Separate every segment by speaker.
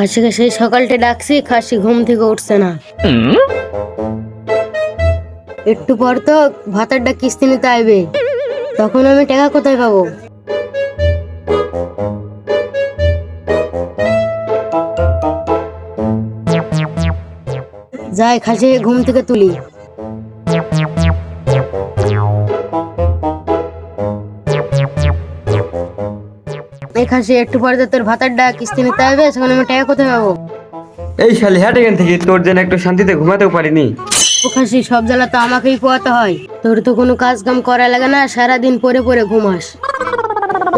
Speaker 1: খাসিকে সেই সকালটা ডাকছি, খাসি ঘুম থেকে উঠছে না। একটু পর তো ভাতারটা কিস্তি নিতে আইবে, তখন আমি টাকা কোথায় পাবো? যাই খাসি ঘুম থেকে তুলি। এই খাসি একটু পরে তো তোর ভাতারটা কিস্তি নিতে হবে, তখন আমি টাকা কোথায় পাবো?
Speaker 2: এই শালি হ্যাট এখান থেকে, তোর জন্য একটু শান্তিতে ঘুমাতেও পারিনি।
Speaker 1: ও খাসি, সব জ্বালা তো আমাকেই পোয়াতে হয়। তোর তো কোনো কাজ কাম করা লাগে না, সারাদিন পরে পরে ঘুমাস।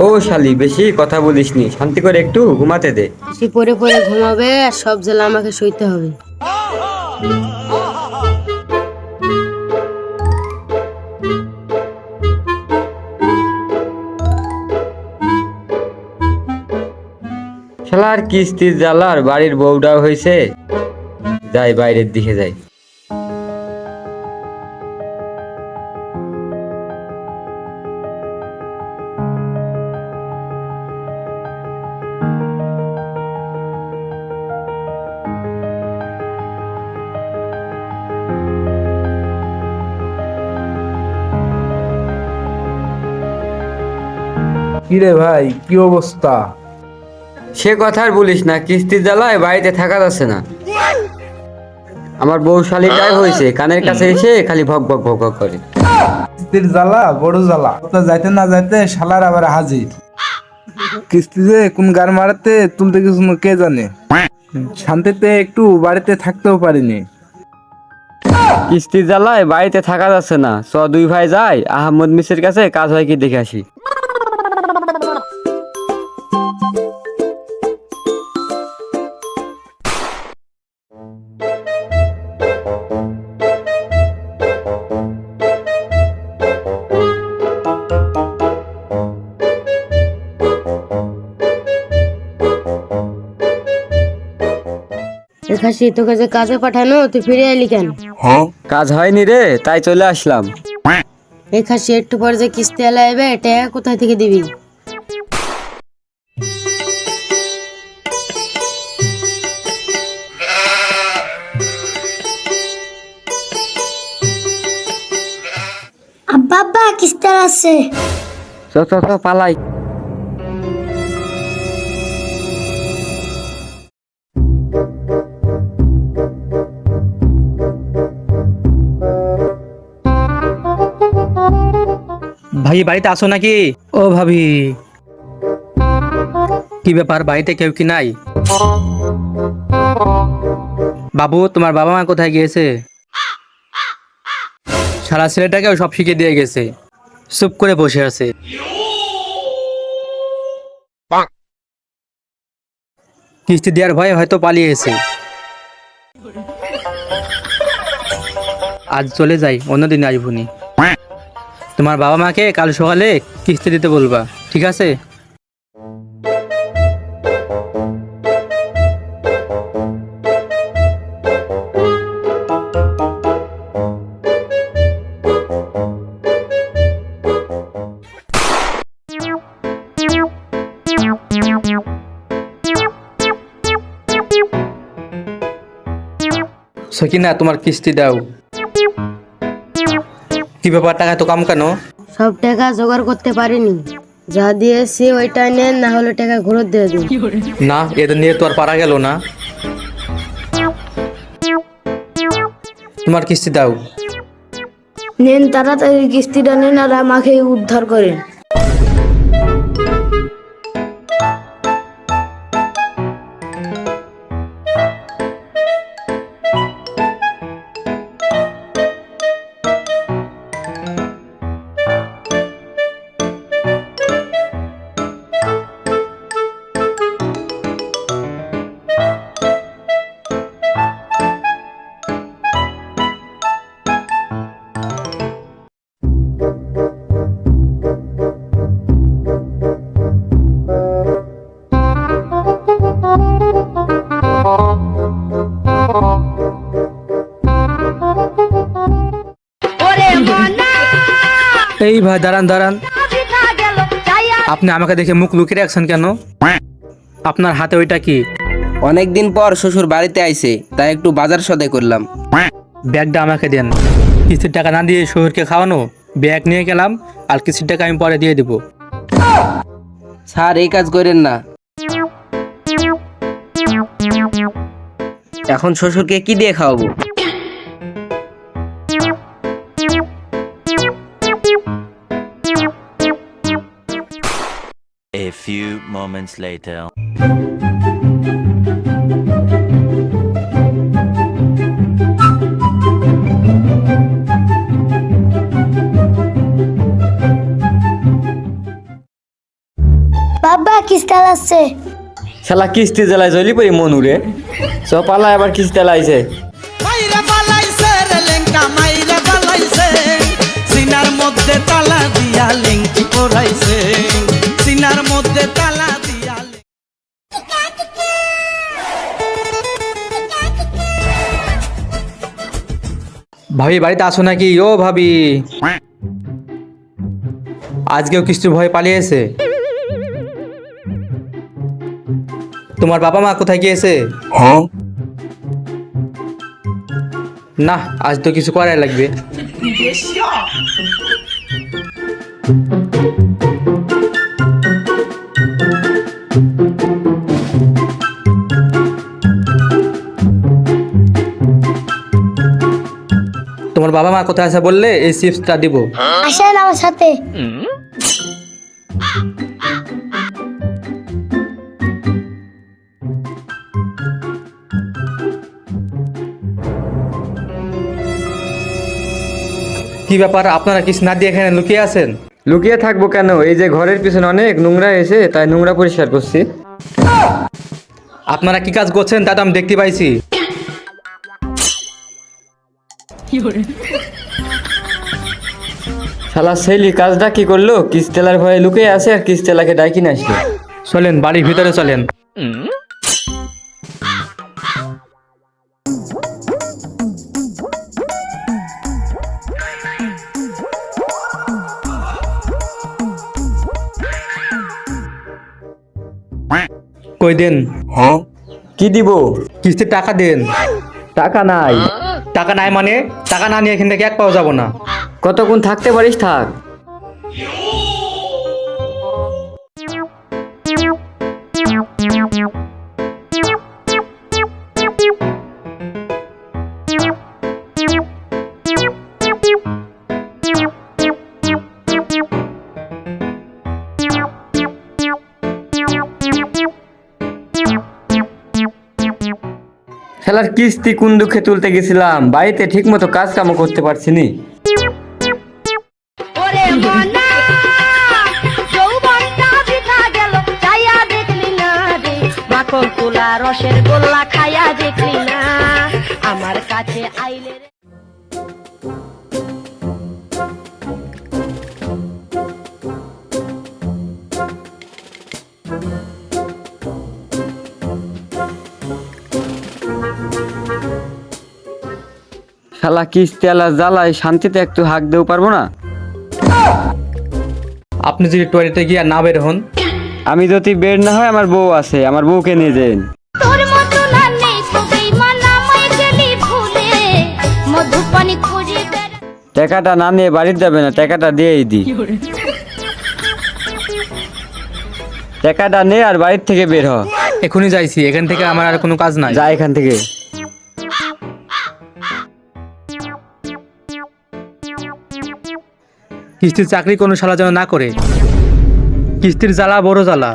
Speaker 2: ও শালি বেশি কথা বলিসনি, শান্তি করে একটু ঘুমাতে দে।
Speaker 1: সে পরে পরে ঘুমাবে আর সব জ্বালা আমাকে সইতে হবে।
Speaker 2: শালার কিস্তির জ্বালার বাড়ির বউটাও হয়েছে। যাই বাইরের দিকে যাই।
Speaker 3: কিরে ভাই, কি অবস্থা?
Speaker 2: সে কথা আর বলিস না, কিস্তির জ্বালায় বাড়িতে থাকা যাচ্ছে না। আমার বউ শালিটাই হয়েছে, কানের কাছে এসে খালি ভক ভক ভক ভক করে।
Speaker 3: কিস্তির জ্বালা বড় জ্বালা, তো যাইতে না যাইতে শালার আবার হাজির। কিস্তি যে কোন গার মারাতে তুলতে কিছু কে জানে। শান্তিতে একটু বাড়িতে থাকতেও পারিনি।
Speaker 2: কিস্তির জ্বালায় বাড়িতে থাকা যাচ্ছে না, দুই ভাই যাই আহমদ মিসের কাছে কাজ হয় কি দেখে আসি।
Speaker 1: এই খাসি, তোকে যে কাজে পাঠানো, তুই ফিরে এলি কেন?
Speaker 2: কাজ হয়নি রে, তাই চলে আসলাম।
Speaker 1: এই খাসি একটু পরে যে কিস্তি এলা আইবে, টাকা কোথায় থেকে দিবি?
Speaker 4: আব্বা আব্বা কিস্তি আছে।
Speaker 2: চ চ চ পালাই।
Speaker 5: ভাই বাড়িতে আসো নাকি? ও ভাবি, কি ব্যাপার, বাড়িতে কেউ কি নাই? বাবু, তোমার বাবা মা কোথায় গিয়েছে? সারা ছেলেটাকেও সব শিখে দিয়ে গেছে, চুপ করে বসে আছে। কিস্তি দেওয়ার ভয়ে হয়তো পালিয়েছে। আজ চলে যাই, অন্যদিন আসবনি। তোমার বাবা মাকে কাল সকালে কিস্তি দিতে বলবা, ঠিক আছে? সকিনা, তোমার কিস্তি দাও। কি ব্যাপার, টাকা তো কম কেন?
Speaker 1: সব টাকা জোগাড় করতে পারিনি, যা দিয়েছি ওইটা নেন, না হলে টাকা ঘুরত দিয়ে দিন।
Speaker 5: না, এটা নিয়ে তো আর পারা গেল না। তোমার কিস্তি দাও।
Speaker 4: নেন, তাড়াতাড়ি কিস্তিটা নেন আর আমাকে উদ্ধার করেন।
Speaker 5: এই ভাই, দাঁড়ান দাঁড়ান, আপনি আমাকে দেখে মুখ লুকিয়ে রাখছেন কেন? আপনার হাতে ওইটা কি?
Speaker 6: অনেকদিন পর শ্বশুর বাড়িতে আইছে, তাই একটু বাজার সদাই করলাম।
Speaker 5: ব্যাগটা আমাকে দেন। কিস্তির টাকা না দিয়ে শহরকে খাওয়ানো, ব্যাগ নিয়ে গেলাম আর কিস্তির টাকা আমি পরে দিয়ে দিব।
Speaker 6: স্যার এই কাজ করেন না। এখন শ্বশুরকে কি দিয়ে খাওয়াবো?
Speaker 7: A few moments later.
Speaker 4: বাবা কিস্তি আসছে।
Speaker 2: শালা কিস্তি জ্বালায় জলি পরি মনুরে পালা আবার কিস্তি লাইছে।
Speaker 8: মাইরা বালাইছে রে লেঙ্কা মাইরা বালাইছে, সিনার মধ্যে তালা দিয়া লেঙ্কি পরাইছে, সিনার মধ্যে তালা দিয়া।
Speaker 5: ভাবি বাড়িতে আসো নাকি? ও ভাবি, আজকেও কিস্তির ভয়ে পালিয়েছে। তোমার বাবা মা কোথায় গিয়েছে? না, আজ তো কিছু করাই লাগবে। তোমার বাবা মা কোথায় আছে বললে এই চিপসটা দিব।
Speaker 4: আসেন আমার সাথে।
Speaker 5: কি ব্যাপার, আপনারা কিছু না দিয়ে এখানে লুকিয়ে আছেন?
Speaker 2: লুকিয়ে থাকবো কেন? এই যে ঘরের পিছনে অনেক নোংরা এসে, তাই নোংরা পরিষ্কার করছি।
Speaker 5: আপনারা কি কাজ করছেন তা তো আমি দেখতে পাইছি।
Speaker 2: শালা সেলি কাজটা কি করলো? কিস্তেলার ভয়ে লুকিয়ে আছে আর কিস্তেলাকে ডাকি না আসলো।
Speaker 5: চলেন বাড়ির ভিতরে চলেন। কই দেন?
Speaker 2: কি দিব?
Speaker 5: কিস্তির টাকা দেন।
Speaker 2: টাকা নাই।
Speaker 5: টাকা নাই মানে? টাকা না নিয়ে এখান থেকে এক পাও যাবো না।
Speaker 2: কতক্ষণ থাকতে পারিস থাক। শালার কিস্তি কোন দুঃখে তুলতে গেছিলাম, বাড়িতে ঠিক মতো কাজ কামও করতে পারছি নি।
Speaker 9: ওরে মনা যৌবনটা বৃথা গেল, চাইয়া দেখলি না রে মাখন তোলা রসের গোল্লা খাইয়া দেখলি না, আমার কাছে আইলে রে।
Speaker 2: শালা কিস্তি আলা জ্বালায় শান্তিতে একটু হাঁক দেও পারবো না?
Speaker 5: আপনি যদি টয়লেটে গিয়ে না বের হন?
Speaker 2: আমি যদি বের না হয় আমার বউ আছে, আমার বউকে নিয়ে যান।
Speaker 9: তোর মতো না নেই তো বেঈমান আমায় গেলি ভুলে, মধুপানি খুঁজি বেড়া।
Speaker 2: টাকাটা না নিয়ে বাড়িতে যাবে না, টাকাটা দিয়েই দি। টাকাটা নে আর বাড়ির থেকে বের হ।
Speaker 5: এখনই যাইছি, এখান থেকে আমার আর কোনো কাজ নাই।
Speaker 2: যা এখান থেকে।
Speaker 5: কিস্তির চাকরি কোনো শালা যেন না করে। কিস্তির জ্বালা বড় জ্বালা।